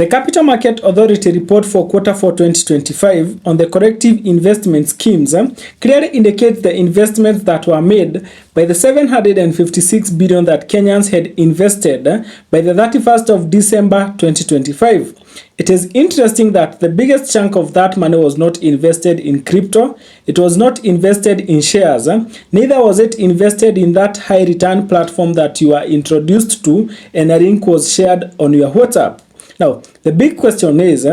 The Capital Market Authority report for Q4 2025 on the corrective investment schemes clearly indicates the investments that were made by the 756 billion that Kenyans had invested by the 31st of December 2025. It is interesting that the biggest chunk of that money was not invested in crypto, it was not invested in shares, neither was it invested in that high return platform that you are introduced to and a link was shared on your WhatsApp. Now, the big question is,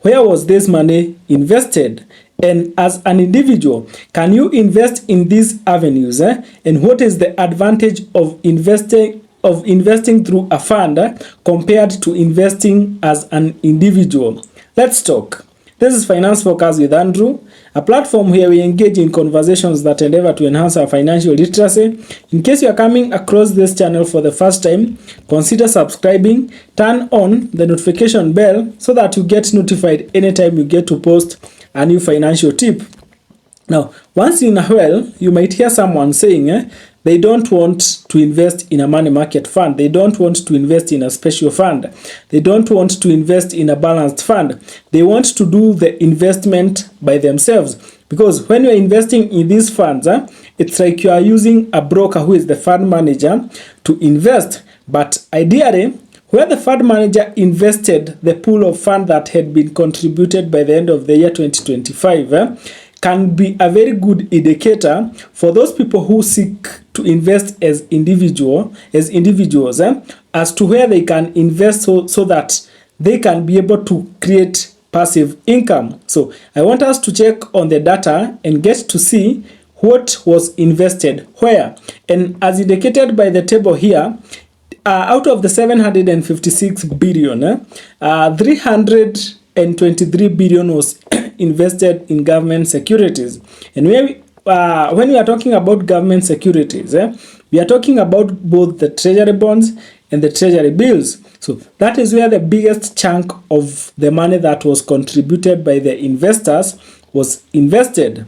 where was this money invested? And as an individual, can you invest in these avenues? And what is the advantage of investing through a fund compared to investing as an individual? Let's talk. This is Finance Focus with Andrew, a platform where we engage in conversations that endeavor to enhance our financial literacy. In case you are coming across this channel for the first time, consider subscribing, turn on the notification bell so that you get notified anytime you get to post a new financial tip. Now, once in a while, you might hear someone saying they don't want to invest in a money market fund. They don't want to invest in a special fund. They don't want to invest in a balanced fund. They want to do the investment by themselves. Because when you're investing in these funds, it's like you are using a broker who is the fund manager to invest. But ideally, where the fund manager invested the pool of fund that had been contributed by the end of the year 2025, can be a very good indicator for those people who seek to invest as individuals, as to where they can invest so that they can be able to create passive income. So I want us to check on the data and get to see what was invested where. And as indicated by the table here, out of the 756 billion, 323 billion was invested in government securities. And when we are talking about government securities, we are talking about both the treasury bonds and the treasury bills. So that is where the biggest chunk of the money that was contributed by the investors was invested.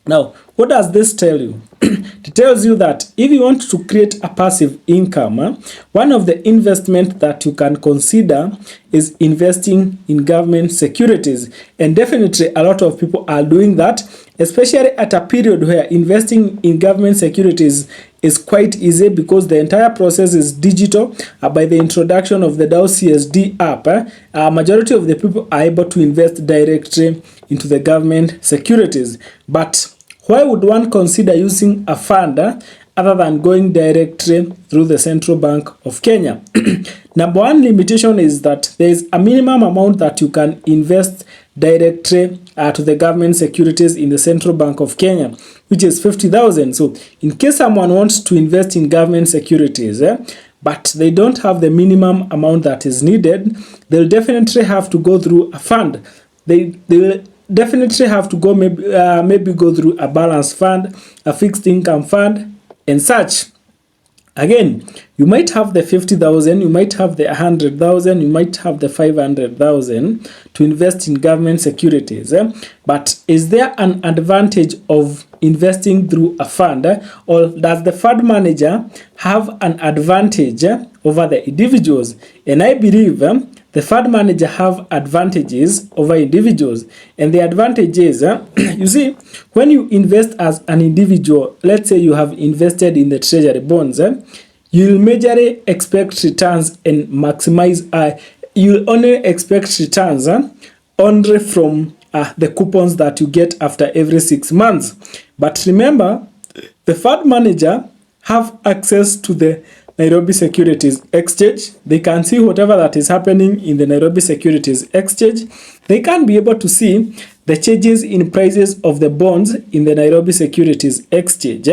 Now, what does this tell you? It tells you that if you want to create a passive income, one of the investments that you can consider is investing in government securities. And definitely a lot of people are doing that, especially at a period where investing in government securities is quite easy because the entire process is digital. By the introduction of the DAO CSD app, a majority of the people are able to invest directly into the government securities. But why would one consider using a fund other than going directly through the Central Bank of Kenya? Number one limitation is that there is a minimum amount that you can invest directly to the government securities in the Central Bank of Kenya, which is 50,000. So in case someone wants to invest in government securities, but they don't have the minimum amount that is needed, they'll definitely have to go through a fund. They will definitely have to go maybe go through a balanced fund, a fixed income fund, and such. Again, you might have the 50,000, you might have the 100,000, you might have the 500,000 to invest in government securities. But is there an advantage of investing through a fund, or does the fund manager have an advantage over the individuals? And I believe the fund manager have advantages over individuals. And the advantage is, you see, when you invest as an individual, let's say you have invested in the treasury bonds, you'll majorly expect returns and maximize, you'll only expect returns only from the coupons that you get after every 6 months. But remember, the fund manager have access to the Nairobi Securities Exchange. They can see whatever that is happening in the Nairobi Securities Exchange. They can be able to see the changes in prices of the bonds in the Nairobi Securities Exchange.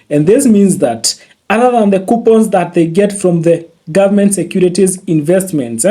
And this means that other than the coupons that they get from the government securities investments,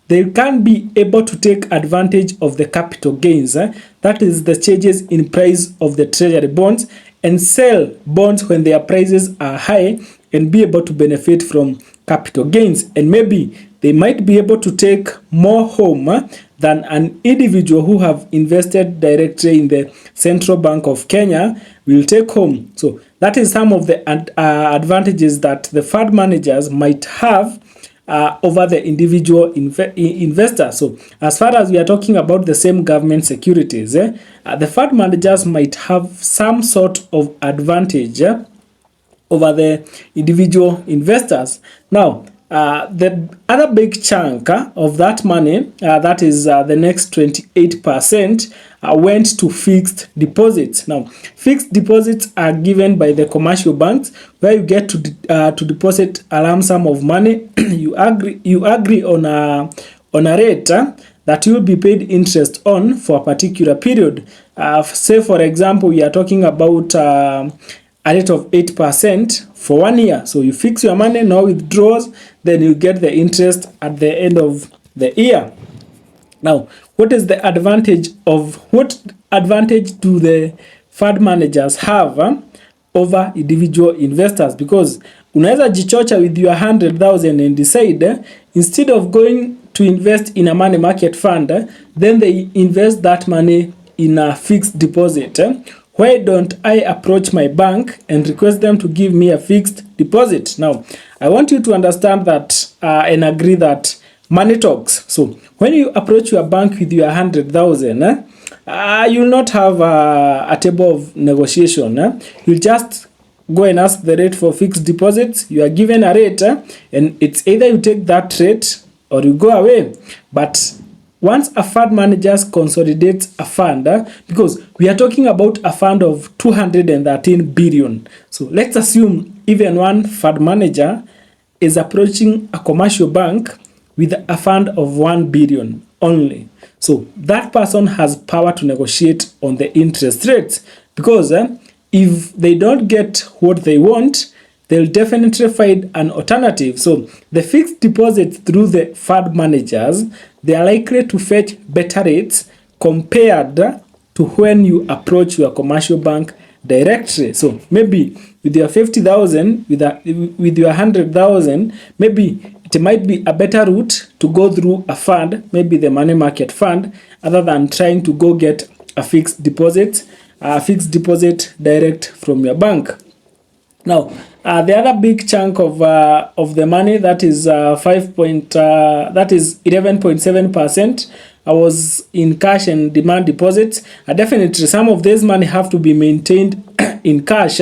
they can be able to take advantage of the capital gains, that is the changes in price of the treasury bonds, and sell bonds when their prices are high and be able to benefit from capital gains. And maybe they might be able to take more home than an individual who have invested directly in the Central Bank of Kenya will take home. So that is some of the advantages that the fund managers might have over the individual investor. So as far as we are talking about the same government securities, the fund managers might have some sort of advantage over the individual investors. Now, the other big chunk of that money, that is the next 28%, went to fixed deposits. Now, fixed deposits are given by the commercial banks, where you get to deposit a lump sum of money. you agree on a rate that you will be paid interest on for a particular period. Say, for example, we are talking about a rate of 8% for 1 year. So you fix your money, no withdrawals, then you get the interest at the end of the year. Now, what is the advantage what advantage do the fund managers have over individual investors? Because unaweza jichocha with your 100,000 and decide instead of going to invest in a money market fund, then they invest that money in a fixed deposit. Why don't I approach my bank and request them to give me a fixed deposit? Now, I want you to understand that and agree that money talks. So when you approach your bank with your 100,000, you will not have a table of negotiation. You'll just go and ask the rate for fixed deposits. You are given a rate, and it's either you take that rate or you go away. But once a fund manager consolidates a fund, because we are talking about a fund of 213 billion. So let's assume even one fund manager is approaching a commercial bank with a fund of 1 billion only. So that person has power to negotiate on the interest rates, because if they don't get what they want, they'll definitely find an alternative. So the fixed deposits through the fund managers, they are likely to fetch better rates compared to when you approach your commercial bank directly. So maybe with your 50,000, with your 100,000, maybe it might be a better route to go through a fund, maybe the money market fund, other than trying to go get a fixed deposit direct from your bank. Now, the other big chunk of the money, that is 11.7%, was in cash and demand deposits. Definitely, some of this money have to be maintained in cash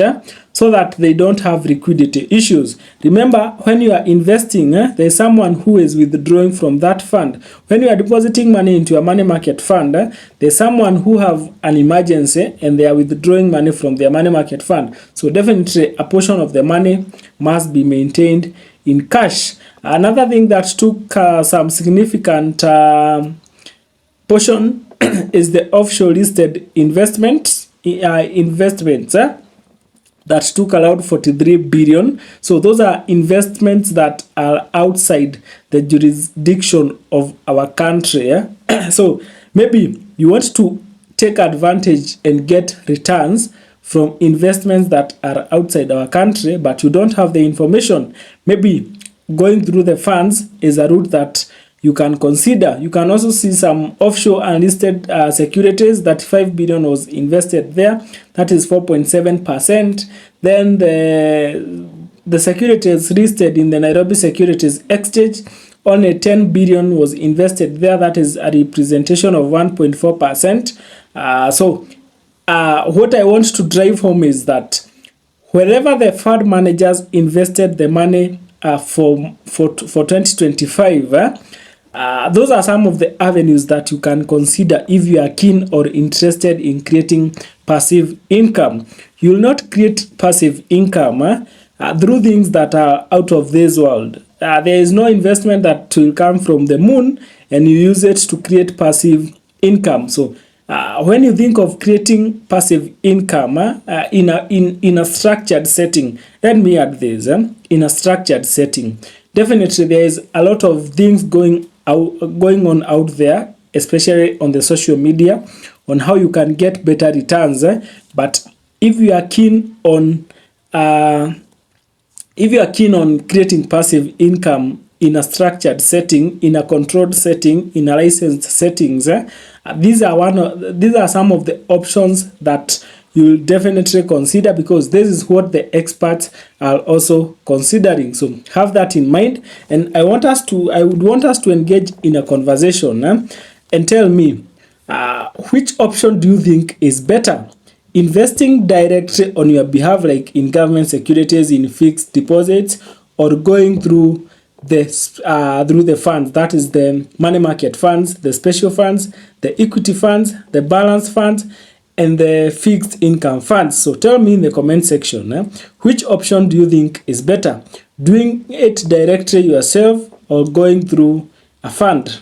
so that they don't have liquidity issues. Remember, when you are investing, there is someone who is withdrawing from that fund. When you are depositing money into a money market fund, there is someone who have an emergency and they are withdrawing money from their money market fund. So definitely a portion of the money must be maintained in cash. Another thing that took some significant portion is the offshore listed investments that took around 43 billion. So those are investments that are outside the jurisdiction of our country. So maybe you want to take advantage and get returns from investments that are outside our country, but you don't have the information. Maybe going through the funds is a route that you can consider. You can also see some offshore unlisted securities. That 5 billion was invested there. That is 4.7%. Then the securities listed in the Nairobi Securities Exchange, only 10 billion was invested there. That is a representation of 1.4%. So what I want to drive home is that wherever the fund managers invested the money for 2025, those are some of the avenues that you can consider if you are keen or interested in creating passive income. You will not create passive income through things that are out of this world. There is no investment that will come from the moon and you use it to create passive income. So when you think of creating passive income in a structured setting, let me add this, in a structured setting, definitely there is a lot of things going on out there, especially on the social media, on how you can get better returns. But if you are keen on creating passive income in a structured setting, in a controlled setting, in a licensed settings, these are some of the options that you'll definitely consider, because this is what the experts are also considering. So have that in mind, and I would want us to engage in a conversation, and tell me, which option do you think is better? Investing directly on your behalf, like in government securities, in fixed deposits, or going through the funds, that is the money market funds, the special funds, the equity funds, the balance funds, and the fixed income funds. So tell me in the comment section, which option do you think is better? Doing it directly yourself or going through a fund?